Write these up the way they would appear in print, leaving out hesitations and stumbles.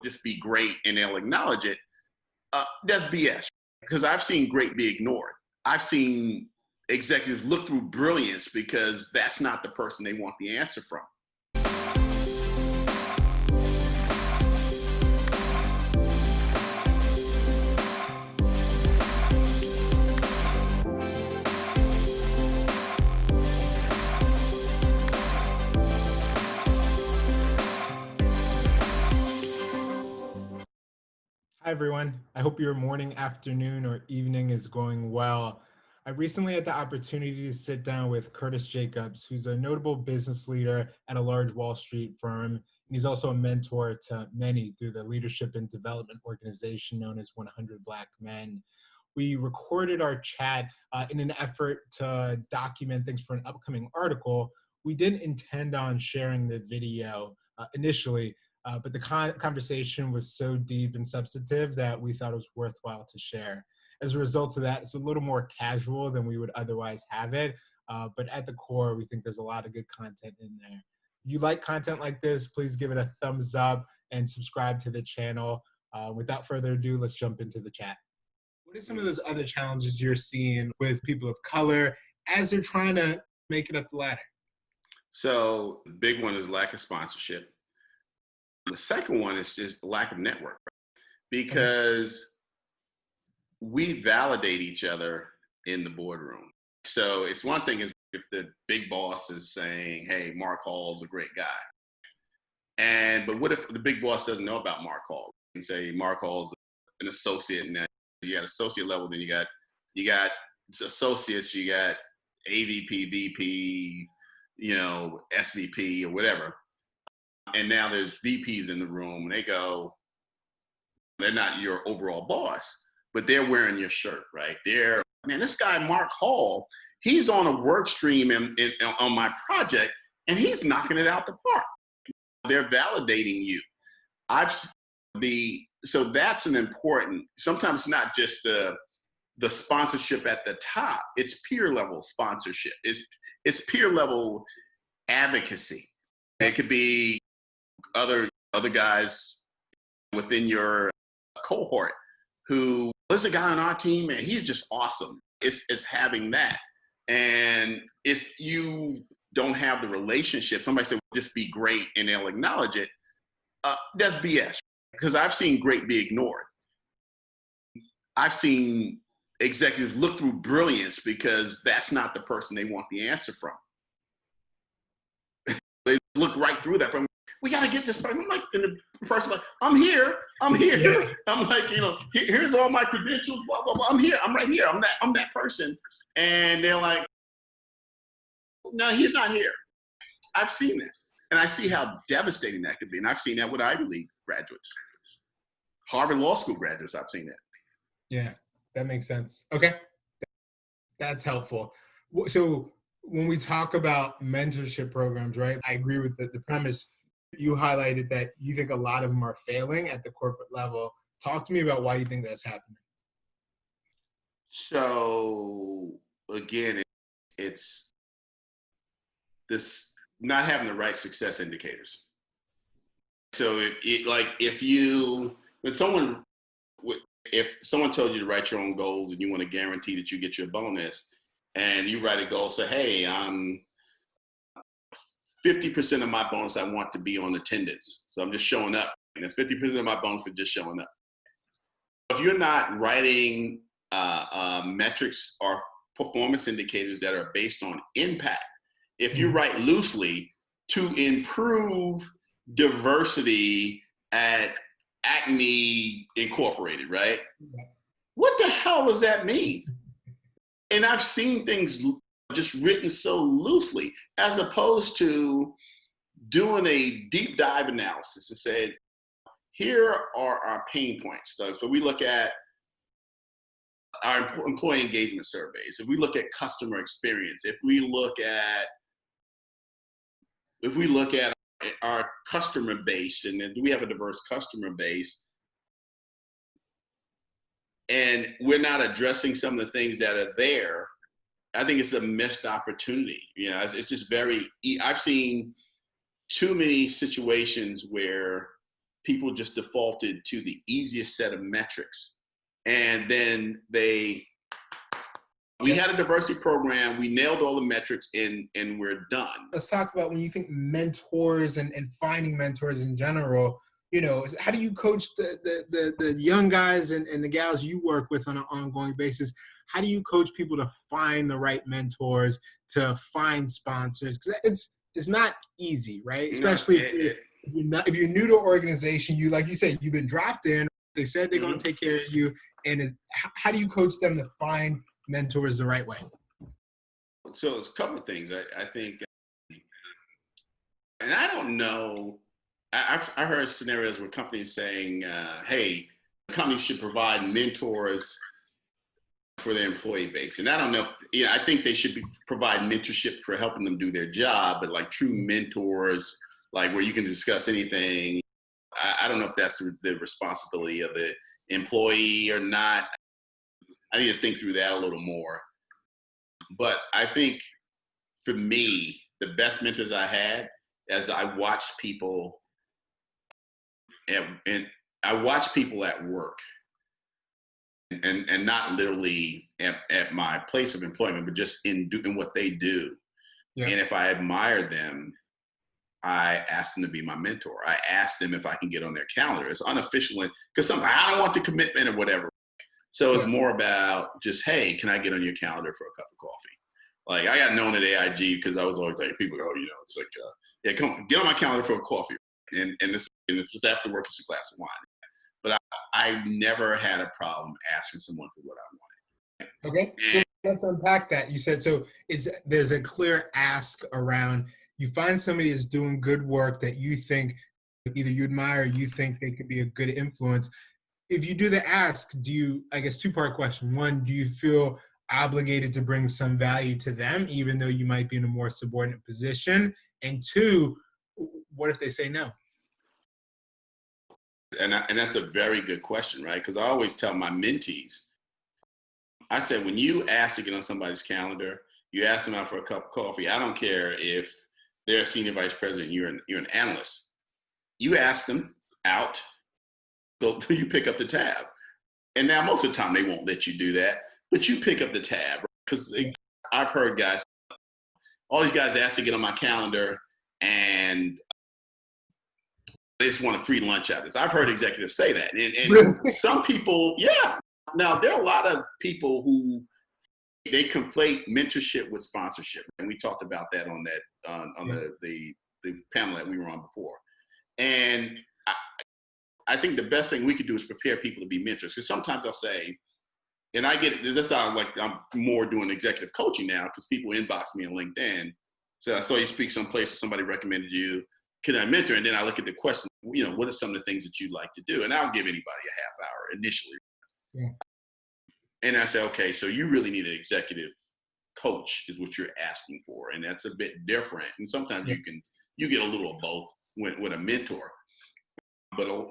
just be great and they'll acknowledge it. That's BS, because I've seen great be ignored. I've seen executives look through brilliance because that's not the person they want the answer from. Hi, everyone. I hope your morning, afternoon, or evening is going well. I recently had the opportunity to sit down with Curtis Jacobs, who's a notable business leader at a large Wall Street firm. And he's also a mentor to many through the leadership and development organization known as 100 Black Men. We recorded our chat in an effort to document things for an upcoming article. We didn't intend on sharing the video initially, but the conversation was so deep and substantive that we thought it was worthwhile to share. As a result of that, it's a little more casual than we would otherwise have it, but at the core, we think there's a lot of good content in there. If you like content like this, please give it a thumbs up and subscribe to the channel. Without further ado, let's jump into the chat. What are some of those other challenges you're seeing with people of color as they're trying to make it up the ladder? So the big one is lack of sponsorship. The second one is just lack of network, because we validate each other in the boardroom. So it's one thing is if the big boss is saying, hey, Mark Hall's a great guy. But what if the big boss doesn't know about Mark Hall? And say Mark Hall's an associate, and that you got associate level, then you got associates, you got AVP, VP, SVP or whatever. And now there's VPs in the room, and they're not your overall boss, but they're wearing your shirt, right? This guy, Mark Hall, he's on a work stream on my project, and he's knocking it out the park. They're validating you. So that's an important, sometimes not just the sponsorship at the top, it's peer level sponsorship. It's peer level advocacy. It could be other guys within your cohort who, there's a guy on our team and he's just awesome. It's having that. And if you don't have the relationship, somebody said, well, just be great and they'll acknowledge it. That's BS, because I've seen great be ignored. I've seen executives look through brilliance because that's not the person they want the answer from. They look right through that. We got to get this. I'm like, and the person's like, I'm here. Yeah. I'm like, here's all my credentials, blah, blah, blah. I'm here. I'm right here. I'm that person. And they're like, no, he's not here. I've seen that. And I see how devastating that could be. And I've seen that with Ivy League graduates. Harvard Law School graduates, I've seen that. Yeah, that makes sense. Okay. That's helpful. So when we talk about mentorship programs, right, I agree with the premise. You highlighted that you think a lot of them are failing at the corporate level. Talk to me about why you think that's happening. So again, it's this not having the right success indicators. So if someone told you to write your own goals and you want to guarantee that you get your bonus, and you write a goal, say, hey, 50% of my bonus I want to be on attendance. So I'm just showing up. And that's 50% of my bonus for just showing up. If you're not writing metrics or performance indicators that are based on impact, if you write loosely to improve diversity at Acme Incorporated, right? Yeah. What the hell does that mean? And I've seen things just written so loosely, as opposed to doing a deep dive analysis and said, here are our pain points. So we look at our employee engagement surveys, if we look at customer experience, if we look at our customer base, and then do we have a diverse customer base? And we're not addressing some of the things that are there. I think it's a missed opportunity. It's just I've seen too many situations where people just defaulted to the easiest set of metrics. And then we had a diversity program, we nailed all the metrics, and we're done. Let's talk about when you think mentors and finding mentors in general, how do you coach the young guys and the gals you work with on an ongoing basis? How do you coach people to find the right mentors, to find sponsors? Because it's not easy, right? Especially if you're new to an organization, like you said, you've been dropped in, they said they're going to take care of you. And how do you coach them to find mentors the right way? So it's a couple of things. I think, and I don't know, I heard scenarios where companies saying, hey, companies should provide mentors for their employee base. And I don't know, I think they should provide mentorship for helping them do their job, but like true mentors, like where you can discuss anything. I don't know if that's the responsibility of the employee or not. I need to think through that a little more. But I think for me, the best mentors I had as I watched people and I watched people at work and not literally at my place of employment, but just in doing what they do. Yeah. And if I admired them, I asked them to be my mentor. I asked them if I can get on their calendar. It's unofficial because sometimes I don't want the commitment or whatever. So it's more about just, hey, can I get on your calendar for a cup of coffee? Like I got known at AIG because I was always like, people go, it's like, yeah, come get on my calendar for a coffee. And if it's after work, it's a glass of wine. But I never had a problem asking someone for what I wanted. Okay, so let's unpack that. You said, so there's a clear ask around, you find somebody that's doing good work that you think either you admire or you think they could be a good influence. If you do the ask, I guess two-part question. One, do you feel obligated to bring some value to them, even though you might be in a more subordinate position? And two, what if they say no? And that's a very good question, right? Because I always tell my mentees, I said, when you ask to get on somebody's calendar, you ask them out for a cup of coffee. I don't care if they're a senior vice president, you're an analyst. You ask them out, you pick up the tab. And now most of the time they won't let you do that, but you pick up the tab. Because I've heard guys, all these guys ask to get on my calendar and they just want a free lunch out of this. I've heard executives say that. And really? Some people, yeah. Now, there are a lot of people who, they conflate mentorship with sponsorship. And we talked about that on the panel that we were on before. And I think the best thing we could do is prepare people to be mentors. Because sometimes they'll say, and I get this sounds like I'm more doing executive coaching now because people inbox me on LinkedIn. So I saw you speak someplace or somebody recommended you. Can I mentor? And then I look at the question, what are some of the things that you'd like to do? And I'll give anybody a half hour initially. Yeah. And I say, okay, so you really need an executive coach is what you're asking for. And that's a bit different. And sometimes you get a little of both with a mentor. But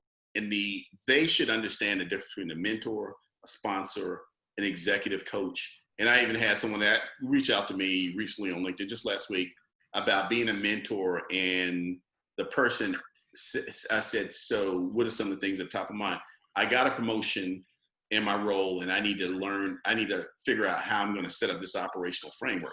they should understand the difference between a mentor, a sponsor, an executive coach. And I even had someone that reached out to me recently on LinkedIn just last week about being a mentor, and the person, I said, so what are some of the things at the top of mind? I got a promotion in my role and I need to figure out how I'm going to set up this operational framework.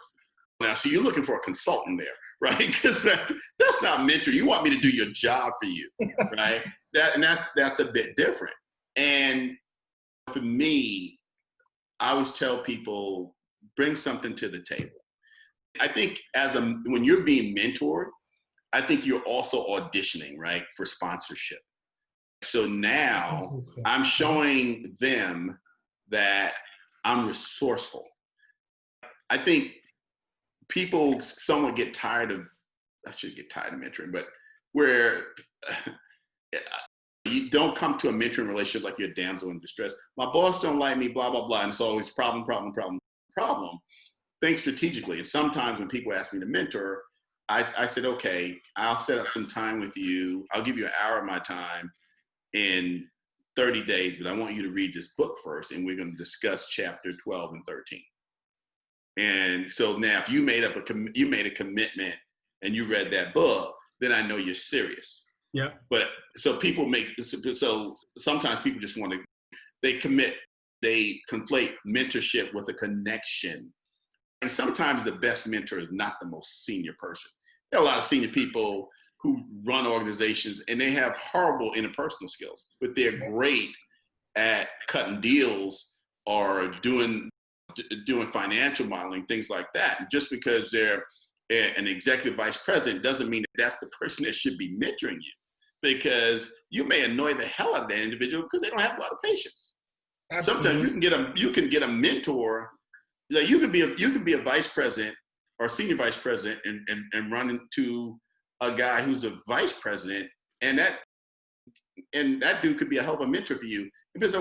Now, so you're looking for a consultant there, right? Because that's not mentoring. You want me to do your job for you, right? That's a bit different. And for me, I always tell people, bring something to the table. I think when you're being mentored, I think you're also auditioning, right, for sponsorship. So now I'm showing them that I'm resourceful. I think people somewhat get tired of, I should get tired of mentoring, but where you don't come to a mentoring relationship like you're a damsel in distress. My boss don't like me, blah, blah, blah. And it's always problem. Think strategically. And sometimes when people ask me to mentor, I said, okay, I'll set up some time with you. I'll give you an hour of my time in 30 days, but I want you to read this book first, and we're going to discuss chapter 12 and 13. And so now if you made a commitment and you read that book, then I know you're serious. Yeah. But so sometimes people just want to, they conflate mentorship with a connection. And sometimes the best mentor is not the most senior person. There are a lot of senior people who run organizations and they have horrible interpersonal skills, but they're great at cutting deals or doing financial modeling, things like that. And just because they're an executive vice president doesn't mean that that's the person that should be mentoring you, because you may annoy the hell out of that individual because they don't have a lot of patience. Absolutely. Sometimes you can get a mentor. Like you can be a vice president or senior vice president and run into a guy who's a vice president, and that dude could be a hell of a mentor for you. Because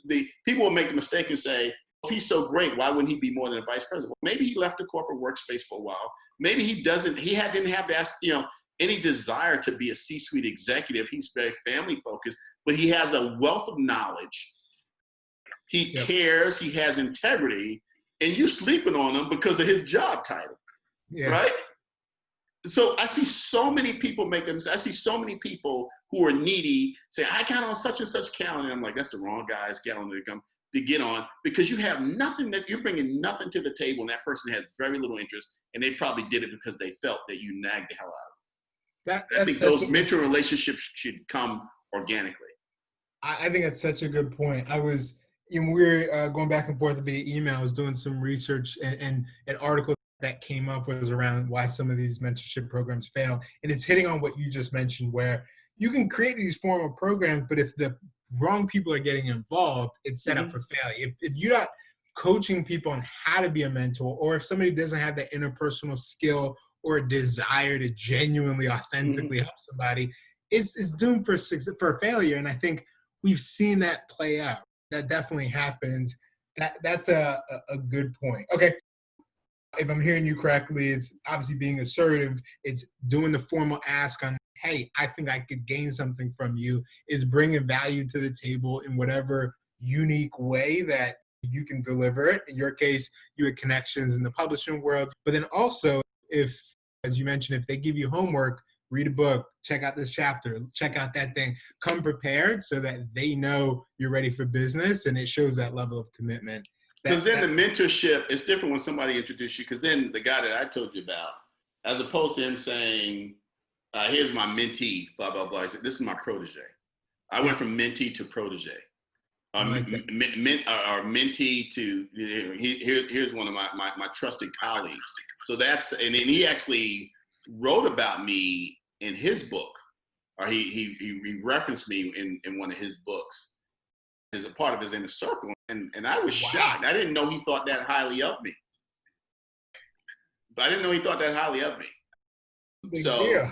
the people will make the mistake and say, if he's so great, why wouldn't he be more than a vice president? Well, maybe he left the corporate workspace for a while. Maybe he didn't have any desire to be a C-suite executive. He's very family focused, but he has a wealth of knowledge. He cares, he has integrity, and you sleeping on him because of his job title, right? So I see so many people I see so many people who are needy say, I got on such and such calendar. I'm like, that's the wrong guy's calendar to get on, because you have nothing, that you're bringing nothing to the table, and that person has very little interest, and they probably did it because they felt that you nagged the hell out of them. I think those mentor relationships should come organically. I think that's such a good point. We were going back and forth via email. I was doing some research, and an article that came up was around why some of these mentorship programs fail. And it's hitting on what you just mentioned, where you can create these formal programs, but if the wrong people are getting involved, it's set up for failure. If you're not coaching people on how to be a mentor, or if somebody doesn't have that interpersonal skill or a desire to genuinely, authentically help somebody, it's doomed for failure. And I think we've seen that play out. That definitely happens. That's a good point. Okay. If I'm hearing you correctly, it's obviously being assertive. It's doing the formal ask on, hey, I think I could gain something from you. Is bringing value to the table in whatever unique way that you can deliver it. In your case, you had connections in the publishing world. But then also, if, as you mentioned, if they give you homework, read a book, check out this chapter, check out that thing, come prepared so that they know you're ready for business, and it shows that level of commitment. Because then the mentorship is different when somebody introduces you, because then the guy that I told you about, as opposed to him saying, here's my mentee, blah, blah, blah. He said, this is my protege. I went from mentee to protege. Mentee to, here's one of my trusted colleagues. So and then he actually wrote about me in his book, or he referenced me in one of his books as a part of his inner circle. And I was shocked. I didn't know he thought that highly of me. But I didn't know he thought that highly of me. So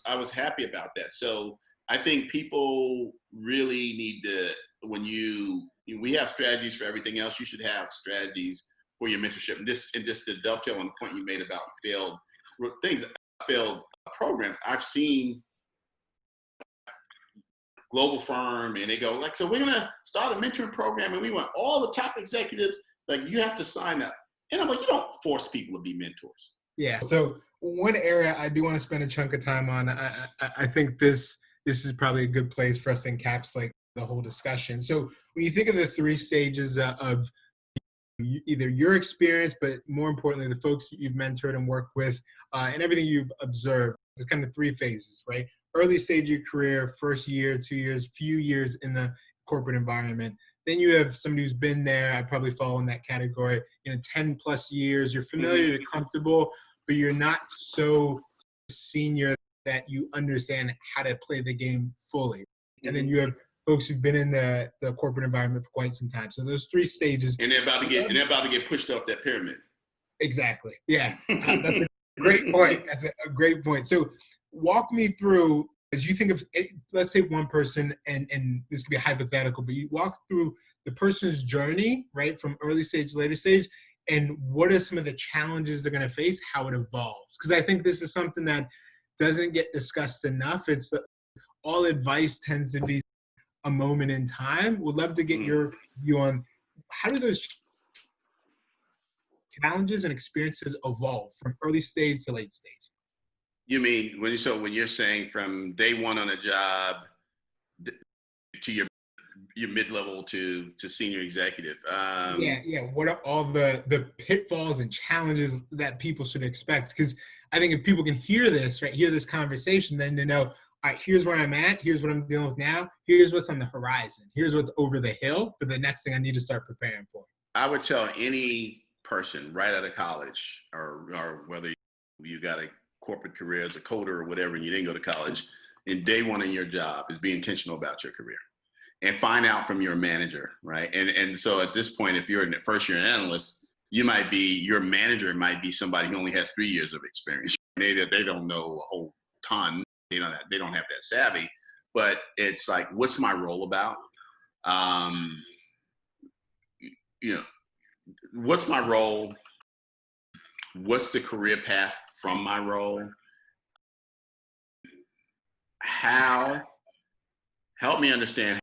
I was happy about that. So I think people really need to, we have strategies for everything else, you should have strategies for your mentorship. And just to dovetail on the point you made about failed programs, I've seen global firm, and they go like, so we're gonna start a mentoring program, and we want all the top executives, like, you have to sign up. And I'm like, you don't force people to be mentors. Yeah. So one area I do want to spend a chunk of time on, I think this is probably a good place for us to encapsulate the whole discussion. So when you think of the three stages of either your experience, but more importantly, the folks that you've mentored and worked with, and everything you've observed, there's kind of three phases, right? Early stage of your career, first year, 2 years, few years in the corporate environment. Then you have somebody who's been there. I probably fall in that category. 10 plus years. You're familiar, you're comfortable, but you're not so senior that you understand how to play the game fully. And then you have folks who've been in the corporate environment for quite some time. So those three stages. And they're about to get pushed off that pyramid. Exactly. Yeah. That's a great point. That's a great point. So walk me through, as you think of, let's say one person, and this could be hypothetical, but you walk through the person's journey, right, from early stage, later stage, and what are some of the challenges they're going to face, how it evolves. Because I think this is something that doesn't get discussed enough. It's all advice tends to be a moment in time. Would love to get your view on how do those challenges and experiences evolve from early stage to late stage? You mean when you're saying from day one on a job to your mid-level to senior executive? Yeah. What are all the pitfalls and challenges that people should expect? Because I think if people can hear this, right, hear this conversation, then to know, all right, here's where I'm at, here's what I'm dealing with now, here's what's on the horizon, here's what's over the hill for the next thing I need to start preparing for. I would tell any person right out of college, or whether you got a corporate career as a coder or whatever, and you didn't go to college, in day one in your job is be intentional about your career and find out from your manager, right? And so at this point, if you're a first year analyst, your manager might be somebody who only has 3 years of experience. They don't know a whole ton. They don't have that savvy, but it's like, what's my role about? You know, what's my role? What's the career path from my role? Help me understand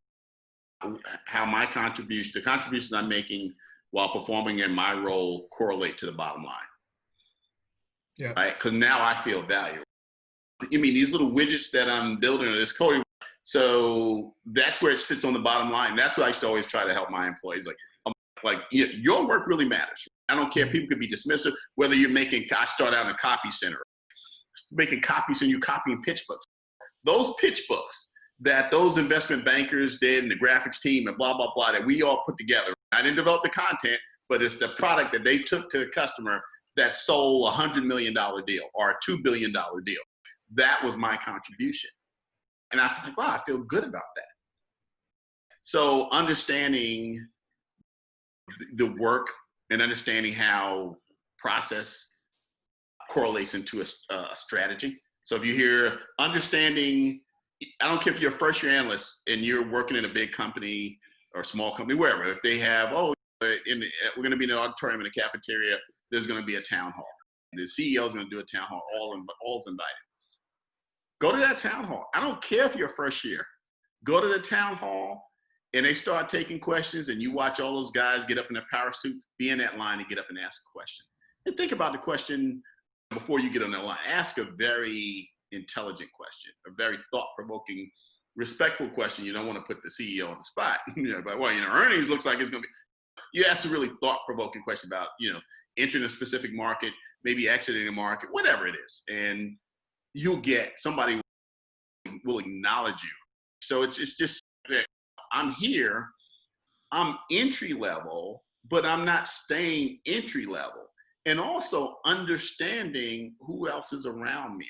how the contributions I'm making while performing in my role correlate to the bottom line. Yeah. Right? Because now I feel valuable. You mean these little widgets that I'm building or this coding? So that's where it sits on the bottom line. That's what I used to always try to help my employees. Your work really matters. I don't care. People could be dismissive, whether I start out in a copy center, making copies and you copying pitch books. Those pitch books that those investment bankers did and the graphics team and blah, blah, blah, that we all put together. I didn't develop the content, but it's the product that they took to the customer that sold $100 million deal or a $2 billion deal. That was my contribution. And I feel like, wow, I feel good about that. So understanding the work and understanding how process correlates into a strategy. So if you hear understanding, I don't care if you're a first year analyst and you're working in a big company or small company, wherever, if they have, we're going to be in an auditorium in a cafeteria, there's going to be a town hall. The CEO is going to do a town hall, all's invited. Go to that town hall. I don't care if you're first year. Go to the town hall and they start taking questions and you watch all those guys get up in their power suits, be in that line and get up and ask a question. And think about the question before you get on that line. Ask a very intelligent question, a very thought-provoking, respectful question. You don't want to put the CEO on the spot. Earnings looks like it's going to be. You ask a really thought-provoking question about, entering a specific market, maybe exiting a market, whatever it is. And you'll get somebody will acknowledge you. So it's just that I'm here, I'm entry level, but I'm not staying entry level. And also understanding who else is around me.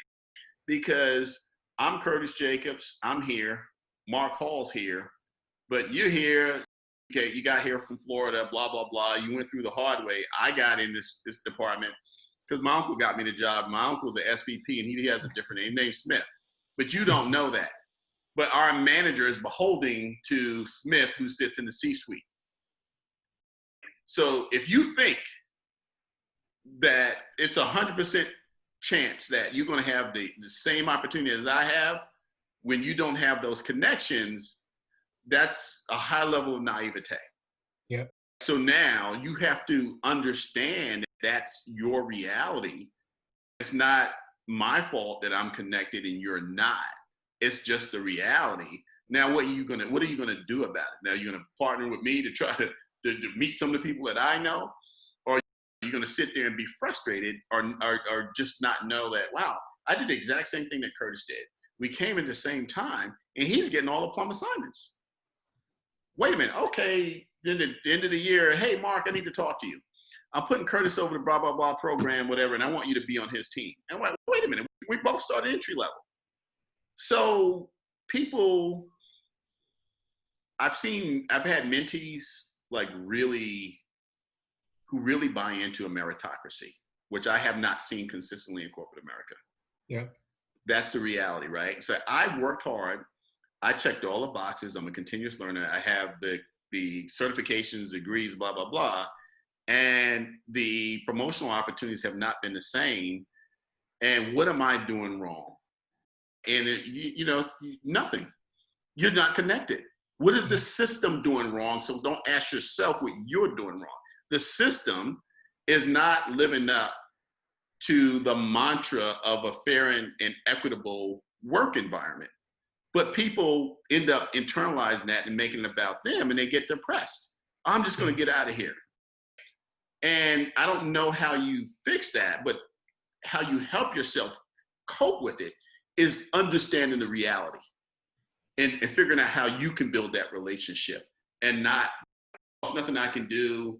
Because I'm Curtis Jacobs, I'm here, Mark Hall's here, but you're here, okay, you got here from Florida, blah, blah, blah. You went through the hard way. I got in this department because my uncle got me the job. My uncle's the SVP and he has a different name, named Smith. But you don't know that. But our manager is beholding to Smith, who sits in the C-suite. So if you think that it's 100% chance that you're going to have the same opportunity as I have, when you don't have those connections, that's a high level of naivete. Yeah. So now you have to understand that's your reality. It's not my fault that I'm connected and you're not. It's just the reality. Now, what are you gonna do about it? Now, you're gonna partner with me to try to meet some of the people that I know, or you're gonna sit there and be frustrated, or just not know that, wow, I did the exact same thing that Curtis did. We came at the same time, and he's getting all the plum assignments. Wait a minute, okay, then at the end of the year, hey, Mark, I need to talk to you. I'm putting Curtis over the blah, blah, blah program, whatever, and I want you to be on his team. And wait a minute, we both started entry level. So people, I've had mentees who really buy into a meritocracy, which I have not seen consistently in corporate America. Yeah. That's the reality, right? So I've worked hard. I checked all the boxes. I'm a continuous learner. I have the certifications, degrees, blah, blah, blah. And the promotional opportunities have not been the same. And what am I doing wrong? And nothing. You're not connected. What is the system doing wrong? So don't ask yourself what you're doing wrong. The system is not living up to the mantra of a fair and equitable work environment. But people end up internalizing that and making it about them, and they get depressed. I'm just going to get out of here. And I don't know how you fix that, but how you help yourself cope with it is understanding the reality and figuring out how you can build that relationship and not, there's nothing I can do.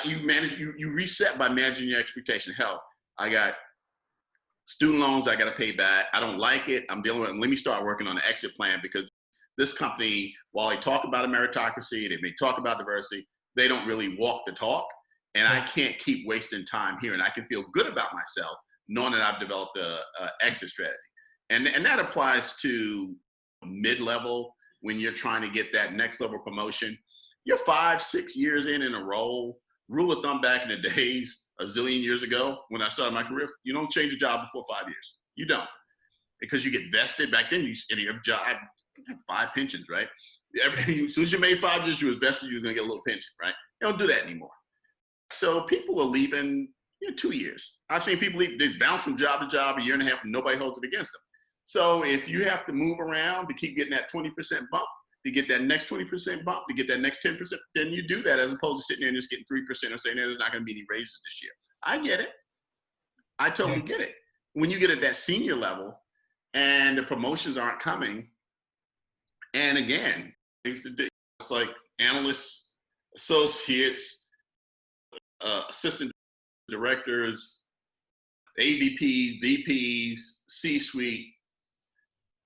You reset by managing your expectation. Hell, I got student loans I got to pay back. I don't like it. I'm dealing with it. Let me start working on an exit plan, because this company, while they talk about a meritocracy, they may talk about diversity, they don't really walk the talk. And I can't keep wasting time here. And I can feel good about myself knowing that I've developed a exit strategy. And that applies to mid-level when you're trying to get that next level promotion. You're 5-6 years in a role. Rule of thumb back in the days, a zillion years ago, when I started my career, you don't change a job before 5 years. You don't, because you get vested. Back then, in your job, I had 5 pensions, right? As soon as you made 5 years, you was vested, you were gonna get a little pension, right? They don't do that anymore. So people are leaving 2 years. I've seen people leave, they bounce from job to job, a year and a half, and nobody holds it against them. So if you have to move around to keep getting that 20% bump, to get that next 20% bump, to get that next 10%, then you do that, as opposed to sitting there and just getting 3% or saying there's not going to be any raises this year. I get it. I totally get it. When you get at that senior level and the promotions aren't coming, and again, it's like analysts, associates, assistant directors, AVPs, VPs, C-suite,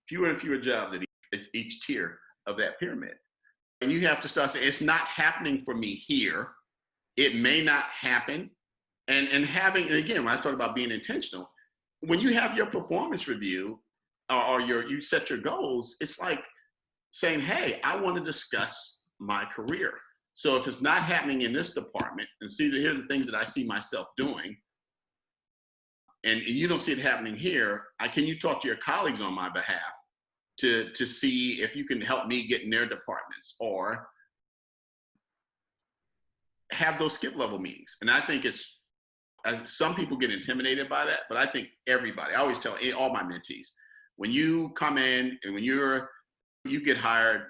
fewer and fewer jobs at each tier of that pyramid. And you have to start saying, it's not happening for me here. It may not happen. And again, when I talk about being intentional, when you have your performance review or you set your goals, it's like saying, hey, I want to discuss my career. So if it's not happening in this department, and see, here are the things that I see myself doing, and you don't see it happening here, can you talk to your colleagues on my behalf to see if you can help me get in their departments, or have those skip level meetings? And I think some people get intimidated by that, but I think everybody, I always tell all my mentees, when you come in and when you get hired,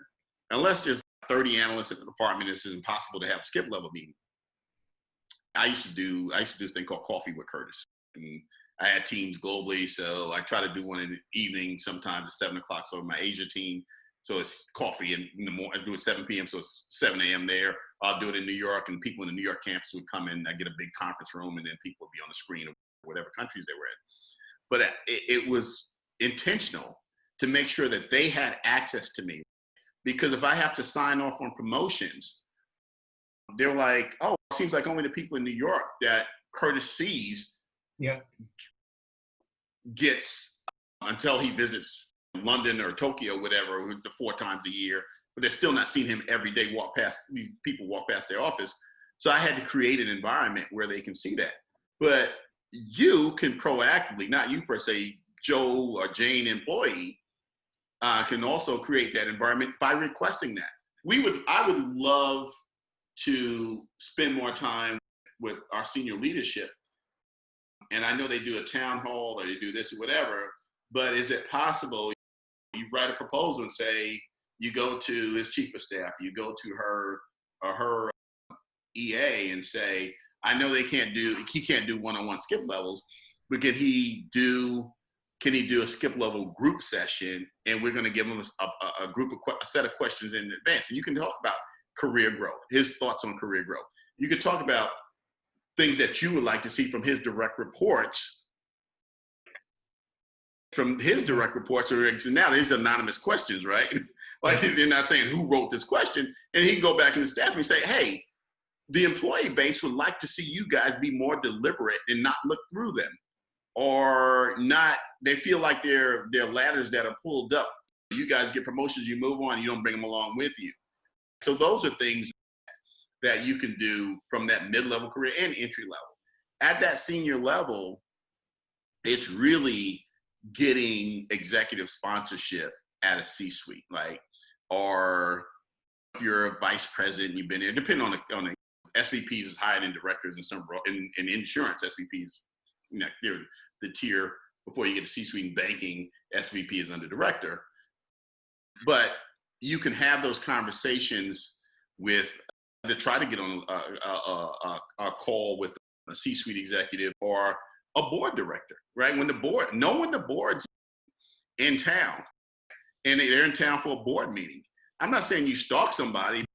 unless there's 30 analysts at the department, it's impossible to have a skip level meeting. I used to do this thing called Coffee with Curtis. And I had teams globally, so I try to do one in the evening, sometimes at 7 o'clock. So my Asia team, so it's coffee in the morning. I do it 7 p.m., so it's 7 a.m. there. I'll do it in New York, and people in the New York campus would come in. I get a big conference room, and then people would be on the screen of whatever countries they were in. But it was intentional to make sure that they had access to me, because if I have to sign off on promotions, they're like, oh, it seems like only the people in New York that Curtis sees gets until he visits London or Tokyo, whatever, the 4 times a year, but they're still not seeing him every day. These people walk past their office. So I had to create an environment where they can see that. But you can proactively, not you per se, Joe or Jane employee, can also create that environment by requesting that. I would love to spend more time with our senior leadership. And I know they do a town hall or they do this or whatever, but is it possible you write a proposal and say, you go to his chief of staff, you go to her or her EA and say, I know he can't do one-on-one skip levels, but can he do a skip level group session? And we're going to give him a set of questions in advance. And you can talk about career growth, his thoughts on career growth. You can talk about things that you would like to see from his direct reports. Or now these anonymous questions, right? Like they're not saying who wrote this question. And he can go back in the staff and say, hey, the employee base would like to see you guys be more deliberate and not look through them, or not. They feel like they're ladders that are pulled up. You guys get promotions, you move on, you don't bring them along with you. So those are things that you can do from that mid-level career and entry level. At that senior level, it's really getting executive sponsorship at a C-suite, or if you're a vice president, you've been there, depending on the SVPs is higher than directors in some in insurance. SVPs, they're the tier before you get to C-suite. In banking, SVP is under director. But you can have those conversations to try to get on a call with a C-suite executive or a board director, right? When the board's in town and they're in town for a board meeting. I'm not saying you stalk somebody.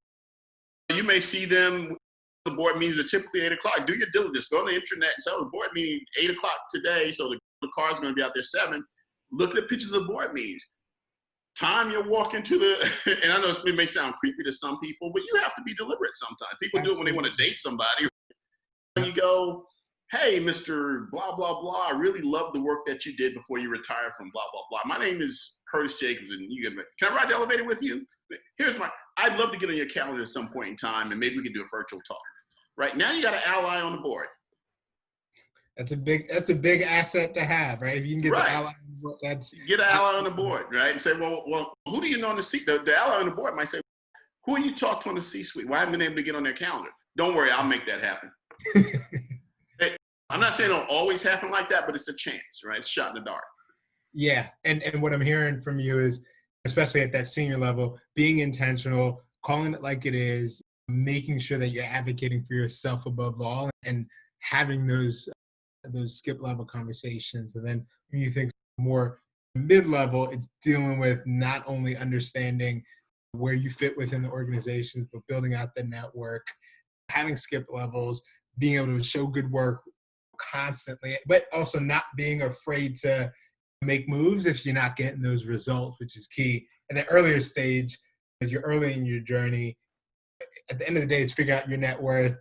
You may see them. The board meetings are typically 8 o'clock. Do your diligence. Go on the intranet and say, "Oh, the board meeting 8 o'clock today, so the car's going to be out there 7." Look at the pictures of board meetings. Time you're walking to the, and I know it may sound creepy to some people, but you have to be deliberate sometimes. People do it when they want to date somebody. When you go, "Hey, Mr. Blah, blah, blah, I really love the work that you did before you retired from blah, blah, blah. My name is Curtis Jacobs, and can I ride the elevator with you? I'd love to get on your calendar at some point in time, and maybe we can do a virtual talk." Right now, you got an ally on the board. That's a big asset to have, right? If you can get the ally on the board, get an ally on the board, right? And say, well, who do you know on the seat? The ally on the board might say, "Who are you talking to on the C-suite? Why haven't I been able to get on their calendar?" Don't worry, I'll make that happen. I'm not saying it'll always happen like that, but it's a chance, right? It's a shot in the dark. Yeah, and what I'm hearing from you is, especially at that senior level, being intentional, calling it like it is, making sure that you're advocating for yourself above all, and having those skip level conversations. And then when you think more mid-level, it's dealing with not only understanding where you fit within the organizations, but building out the network, having skip levels, being able to show good work constantly, but also not being afraid to make moves if you're not getting those results, which is key. And the earlier stage, as you're early in your journey, at the end of the day, it's figure out your net worth.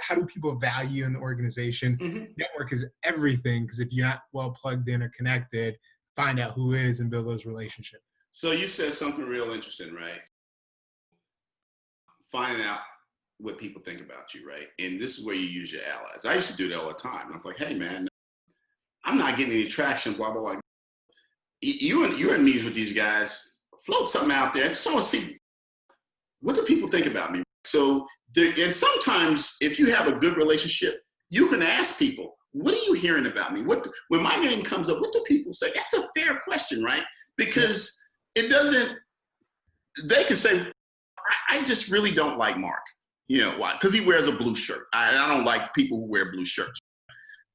How do people value in the organization? Mm-hmm. Network is everything, because if you're not well plugged in or connected, find out who is and build those relationships. So you said something real interesting, right? Finding out what people think about you, right? And this is where you use your allies. I used to do that all the time. I'm like, "Hey, man, I'm not getting any traction, blah, blah, blah." You're in meetings with these guys, float something out there, just want to see, what do people think about me? So, and sometimes if you have a good relationship, you can ask people, "What are you hearing about me? When my name comes up, what do people say?" That's a fair question, right? Because they can say, I just really don't like Mark." You know why? Because he wears a blue shirt. I don't like people who wear blue shirts.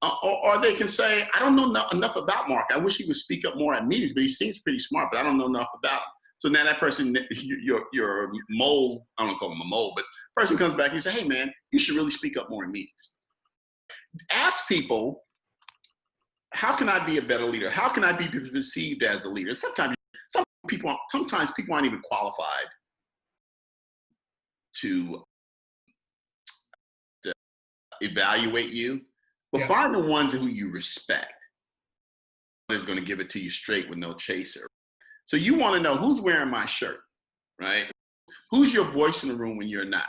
Or they can say, "I don't know enough about Mark. I wish he would speak up more at meetings, but he seems pretty smart, but I don't know enough about him." So now that person, your mole, I don't call him a mole, but person comes back and you say, "Hey, man, you should really speak up more in meetings." Ask people, how can I be a better leader? How can I be perceived as a leader? Sometimes people aren't even qualified to evaluate you, but find the ones who you respect. Is going to give it to you straight with no chaser. So you want to know, who's wearing my shirt, right? Who's your voice in the room when you're not?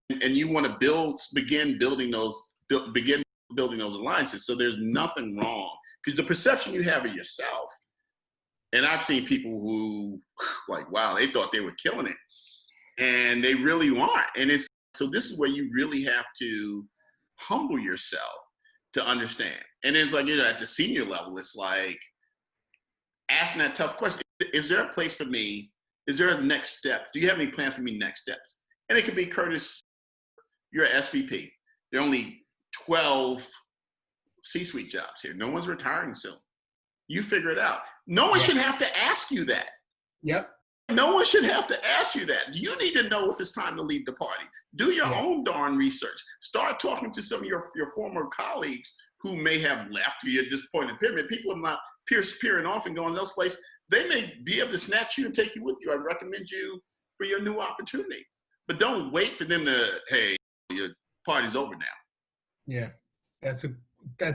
And you want to begin building those alliances. So there's nothing wrong, because the perception you have of yourself, and I've seen people who, like, wow, they thought they were killing it, and they really aren't. And so this is where you really have to humble yourself to understand. And it's like, at the senior level, it's like asking that tough question: is there a place for me? Is there a next step? Do you have any plans for me next steps? And it could be, "Curtis, you're an SVP. There are only 12 C-suite jobs here. No one's retiring soon. You figure it out." No one should have to ask you that. Yep. No one should have to ask you that. You need to know if it's time to leave the party. Do your own darn research. Start talking to some of your former colleagues who may have left you at this point in the pyramid. People are not peering off and going to those places. They may be able to snatch you and take you with you. I recommend you for your new opportunity. But don't wait for them to, "Hey, your party's over now." Yeah, that's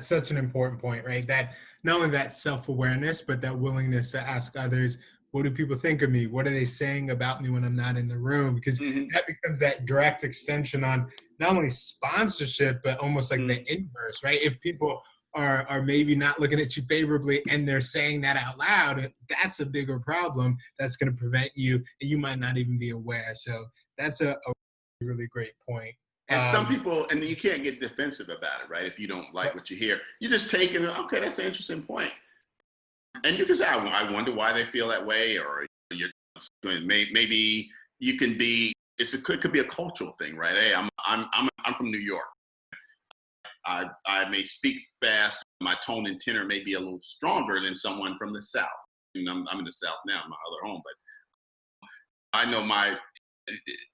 such an important point, right? That not only that self-awareness, but that willingness to ask others, what do people think of me? What are they saying about me when I'm not in the room? Because that becomes that direct extension on not only sponsorship, but almost like the inverse, right? If people are maybe not looking at you favorably and they're saying that out loud, that's a bigger problem that's going to prevent you, and you might not even be aware. So that's a really great point. And some people, and you can't get defensive about it, right? If you don't like what you hear, you just take it. Okay, that's an interesting point. And you can say, I wonder why they feel that way, or you're maybe you can be. It could be a cultural thing, right? Hey, I'm from New York. I may speak fast. My tone and tenor may be a little stronger than someone from the South. And I'm in the South now, my other home, but I know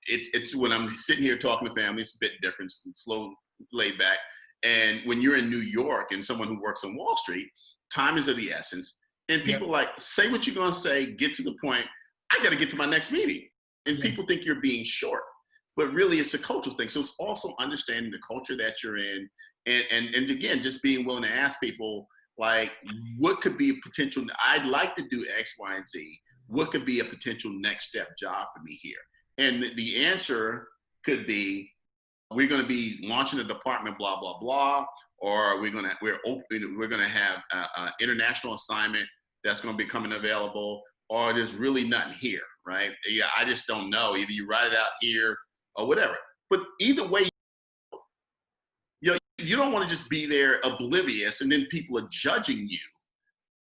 it's when I'm sitting here talking to family, it's a bit different, slow, laid back. And when you're in New York and someone who works on Wall Street, time is of the essence. And people like, say what you're going to say, get to the point. I got to get to my next meeting. And people think you're being short, but really it's a cultural thing. So it's also understanding the culture that you're in. And again, just being willing to ask people, like, what could be a potential, I'd like to do X, Y, and Z. What could be a potential next step job for me here? And the answer could be, we're going to be launching a department, blah, blah, blah, or we're going to have an international assignment that's going to be coming available, or there's really nothing here, right? Yeah, I just don't know. Either you write it out here or whatever. But either way, you don't want to just be there oblivious and then people are judging you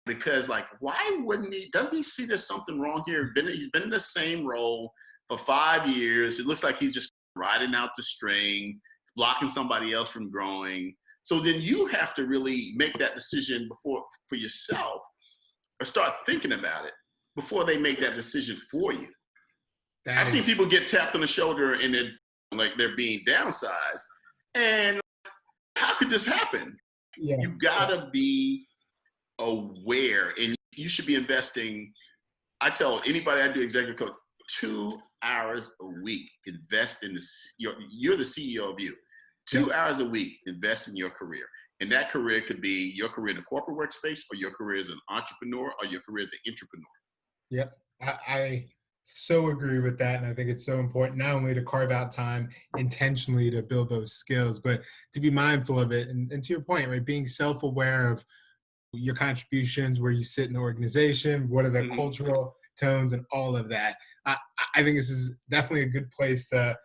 because, like, why wouldn't he? Doesn't he see there's something wrong here? He's been in the same role for 5 years. It looks like he's just riding out the string, blocking somebody else from growing. So then you have to really make that decision for yourself, or start thinking about it before they make that decision for you. I've seen people get tapped on the shoulder and they're being downsized. And how could this happen? You gotta be aware, and you should be investing. I tell anybody I do executive coach, 2 hours a week, invest in you're the CEO of you. 2 hours a week, invest in your career. And that career could be your career in the corporate workspace, or your career as an entrepreneur, or your career as an entrepreneur. Yep. I so agree with that. And I think it's so important not only to carve out time intentionally to build those skills, but to be mindful of it. And to your point, right, being self-aware of your contributions, where you sit in the organization, what are the cultural tones and all of that. I think this is definitely a good place to